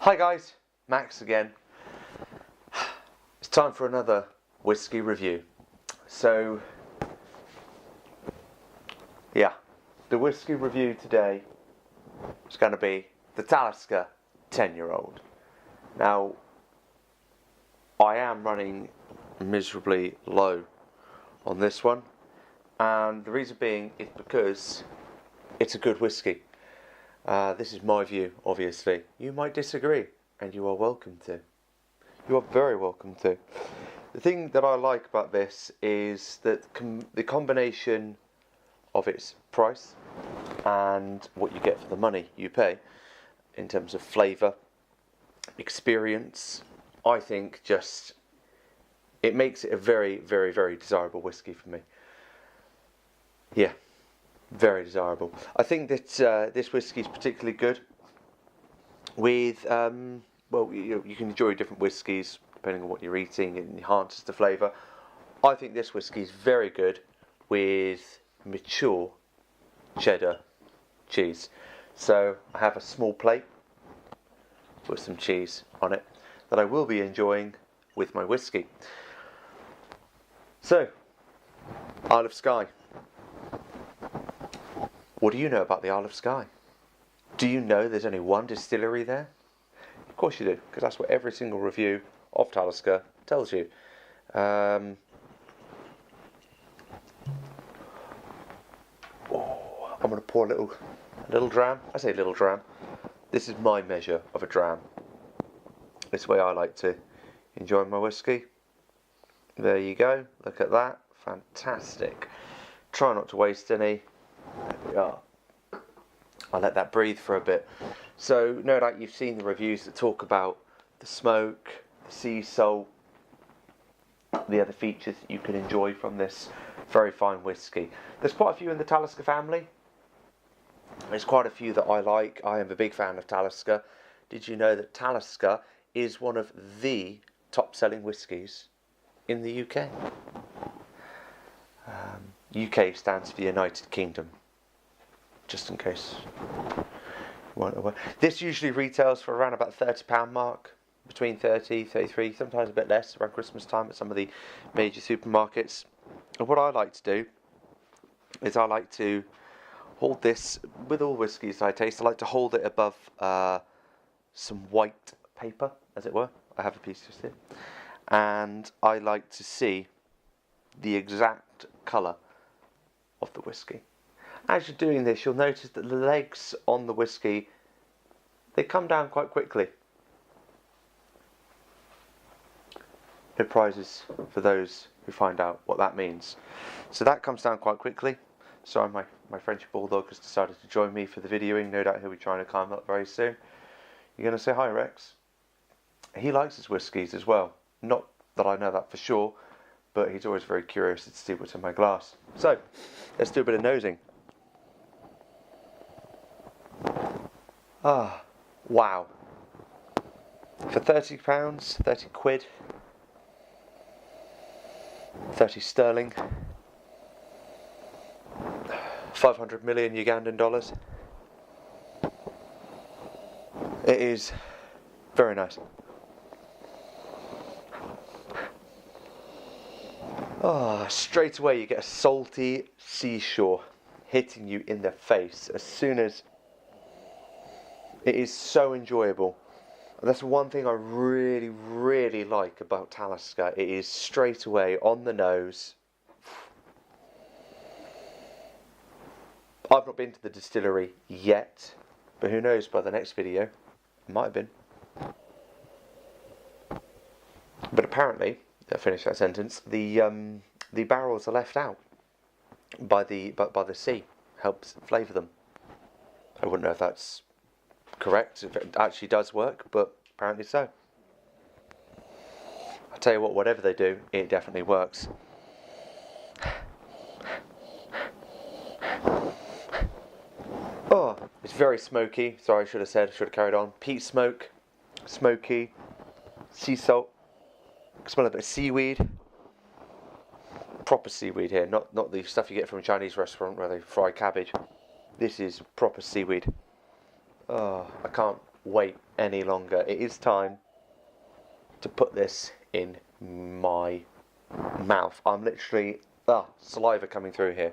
Hi guys, Max again. It's time for another whiskey review. So, yeah, the whiskey review today is going to be the Talisker 10-year-old. Now, I am running miserably low on this one, and the reason being is because it's a good whiskey. This is my view, obviously. You might disagree, and you are welcome to. You are very welcome to. The thing that I like about this is that the combination of its price and what you get for the money you pay in terms of flavour, experience, I think just it makes it a very, very, very desirable whiskey for me. Yeah. Very desirable. I think that this whiskey is particularly good with, well, you can enjoy different whiskies depending on what you're eating, it enhances the flavour. I think this whiskey is very good with mature cheddar cheese. So I have a small plate with some cheese on it that I will be enjoying with my whiskey. So, Isle of Skye. What do you know about the Isle of Skye? Do you know there's only one distillery there? Of course you do, because that's what every single review of Talisker tells you. I'm going to pour a little dram. I say little dram. This is my measure of a dram. This is the way I like to enjoy my whiskey. There you go. Look at that. Fantastic. Try not to waste any. There we are. I'll let that breathe for a bit. So, no doubt you've seen the reviews that talk about the smoke, the sea salt, the other features that you can enjoy from this very fine whiskey. There's quite a few in the Talisker family. There's quite a few that I like. I am a big fan of Talisker. Did you know that Talisker is one of the top-selling whiskies in the UK? UK stands for the United Kingdom, just in case you weren't aware. This usually retails for around about £30 mark, between 30, 33, sometimes a bit less around Christmas time at some of the major supermarkets. And what I like to do is I like to hold this, with all whiskies I taste, I like to hold it above some white paper, as it were. I have a piece just here. And I like to see the exact colour of the whiskey. As you're doing this, you'll notice that the legs on the whiskey, they come down quite quickly. No prizes for those who find out what that means. So that comes down quite quickly. Sorry, my French bulldog has decided to join me for the videoing. No doubt he'll be trying to climb up very soon. You're going to say hi, Rex? He likes his whiskies as well. Not that I know that for sure, but he's always very curious to see what's in my glass. So, let's do a bit of nosing. Ah, wow. For £30, 30 quid, 30 sterling, 500 million Ugandan dollars. It is very nice. Oh, straight away you get a salty seashore hitting you in the face as soon as it is so enjoyable. And that's one thing I really, really like about Talisker. It is straight away on the nose. I've not been to the distillery yet, but who knows, by the next video, it might have been. But apparently, I'll finish that sentence, the barrels are left out by the sea, helps flavour them. I wouldn't know if that's correct, if it actually does work, but apparently so. I'll tell you what, whatever they do, it definitely works. Oh, it's very smoky. Sorry, I should have carried on. Peat smoke, smoky, sea salt. Smell a bit of seaweed. Proper seaweed here, not the stuff you get from a Chinese restaurant where they fry cabbage. This is proper seaweed. Oh, I can't wait any longer. It is time to put this in my mouth. I'm literally, saliva coming through here.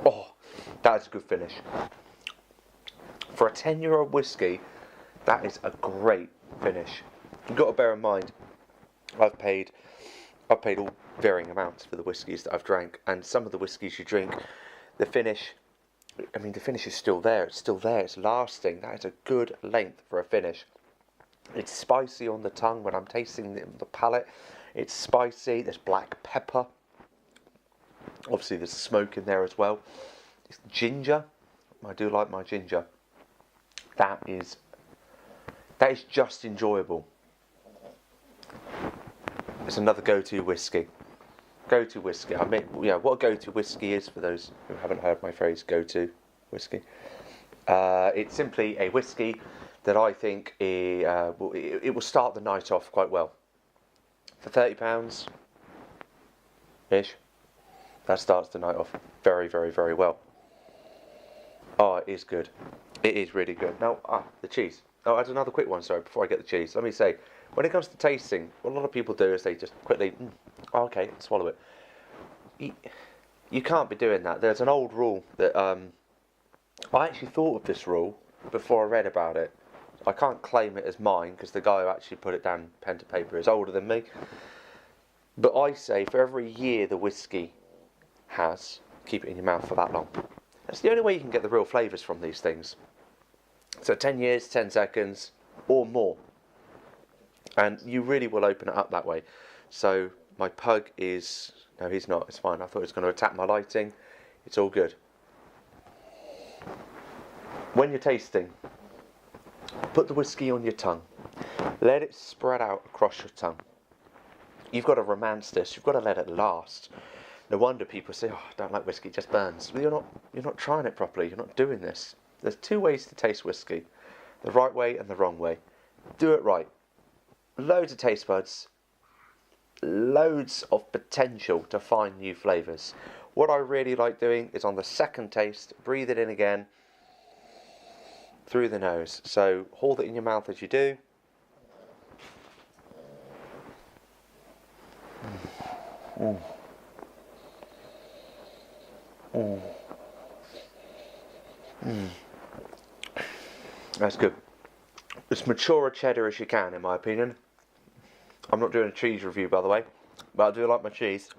Oh, that's a good finish. For a 10-year-old whiskey, that is a great finish. You've got to bear in mind, I've paid all varying amounts for the whiskies that I've drank, and some of the whiskies you drink, the finish is still there. It's still there. It's lasting. That is a good length for a finish. It's spicy on the tongue when I'm tasting the palate. It's spicy. There's black pepper. Obviously, there's smoke in there as well. It's ginger. I do like my ginger. That is just enjoyable. It's another go-to whiskey. Go-to whiskey. I mean, what a go-to whiskey is, for those who haven't heard my phrase, go-to whiskey. It's simply a whiskey that I think it will start the night off quite well. For £30 ish, that starts the night off very, very, very well. Oh, it is good. It is really good. Now, the cheese. Oh, I had another quick one, sorry, before I get the cheese. Let me say, when it comes to tasting, what a lot of people do is they just quickly, okay, swallow it. You can't be doing that. There's an old rule that, I actually thought of this rule before I read about it. I can't claim it as mine, because the guy who actually put it down pen to paper is older than me. But I say, for every year the whiskey has, keep it in your mouth for that long. That's the only way you can get the real flavours from these things. So 10 years, 10 seconds, or more. And you really will open it up that way. So my pug is... No, he's not. It's fine. I thought he was going to attack my lighting. It's all good. When you're tasting, put the whiskey on your tongue. Let it spread out across your tongue. You've got to romance this. You've got to let it last. No wonder people say, "Oh, I don't like whiskey, it just burns." Well, you're not trying it properly. You're not doing this. There's two ways to taste whiskey. The right way and the wrong way. Do it right. Loads of taste buds. Loads of potential to find new flavours. What I really like doing is on the second taste, breathe it in again through the nose. So hold it in your mouth as you do. Mm. Mm. Mm. That's good. As mature a cheddar as you can, in my opinion. I'm not doing a cheese review, by the way, but I do like my cheese.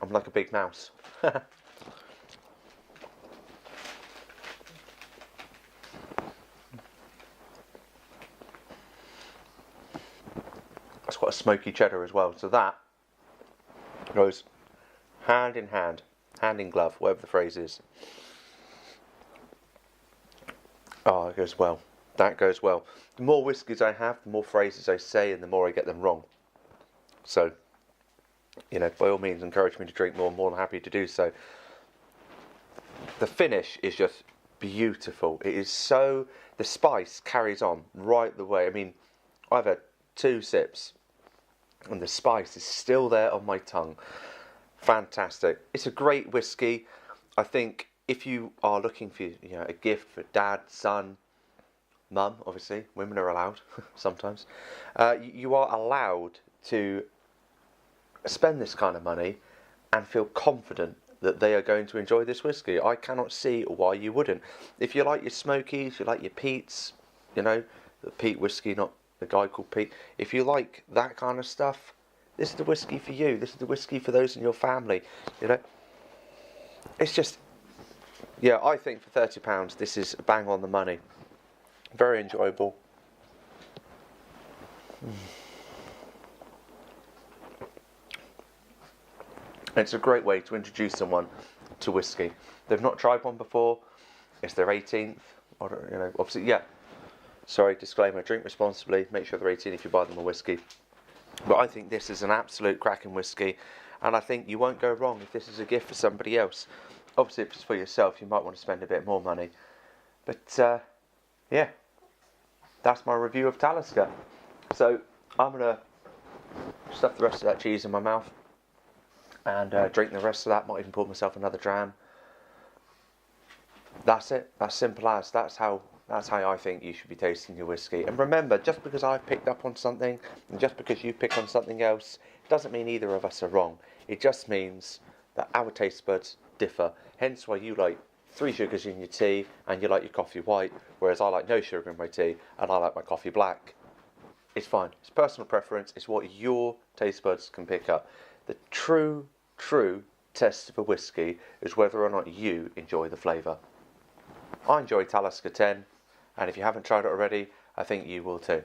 I'm like a big mouse. That's quite a smoky cheddar as well, so that goes hand in hand, hand in glove, whatever the phrase is. Oh, it goes well. That goes well. The more whiskies I have, the more phrases I say, and the more I get them wrong. So, by all means, encourage me to drink more. I'm more than happy to do so. The finish is just beautiful. It is so... The spice carries on right the way. I mean, I've had 2 sips, and the spice is still there on my tongue. Fantastic. It's a great whiskey. I think if you are looking for a gift for dad, son, mum, obviously, women are allowed sometimes, you are allowed to spend this kind of money and feel confident that they are going to enjoy this whiskey. I cannot see why you wouldn't. If you like your smokies, you like your peats, the peat whiskey, not the guy called Pete. If you like that kind of stuff, this is the whiskey for you. This is the whiskey for those in your family. It's just, I think for £30, this is bang on the money. Very enjoyable. It's a great way to introduce someone to whiskey. They've not tried one before. It's their 18th. Obviously, Sorry, disclaimer, drink responsibly. Make sure they're 18 if you buy them a whiskey. But I think this is an absolute cracking whiskey. and I think you won't go wrong if this is a gift for somebody else. Obviously, if it's for yourself, you might want to spend a bit more money. But yeah, that's my review of Talisker. So I'm gonna stuff the rest of that cheese in my mouth and drink the rest of that. Might even pour myself another dram. That's it. That's simple as. That's how I think you should be tasting your whiskey. And remember, just because I've picked up on something and just because you pick on something else, doesn't mean either of us are wrong. It just means that our taste buds differ. Hence why you like 3 sugars in your tea and you like your coffee white, whereas I like no sugar in my tea and I like my coffee black. It's fine. It's personal preference. It's what your taste buds can pick up. The true test of a whiskey is whether or not you enjoy the flavour. I enjoy Talisker 10, and if you haven't tried it already, I think you will too.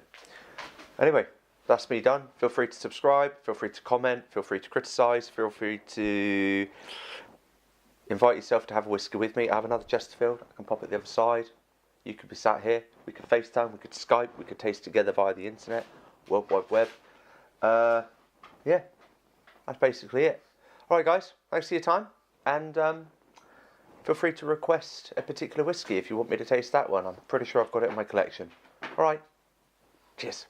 Anyway, that's me done. Feel free to subscribe, feel free to comment, feel free to criticise, feel free to invite yourself to have a whiskey with me. I have another Chesterfield. I can pop at the other side. You could be sat here. We could FaceTime, we could Skype, we could taste together via the internet, World Wide Web. Yeah, that's basically it. Alright guys, thanks for your time, and feel free to request a particular whiskey if you want me to taste that one. I'm pretty sure I've got it in my collection. Alright, cheers.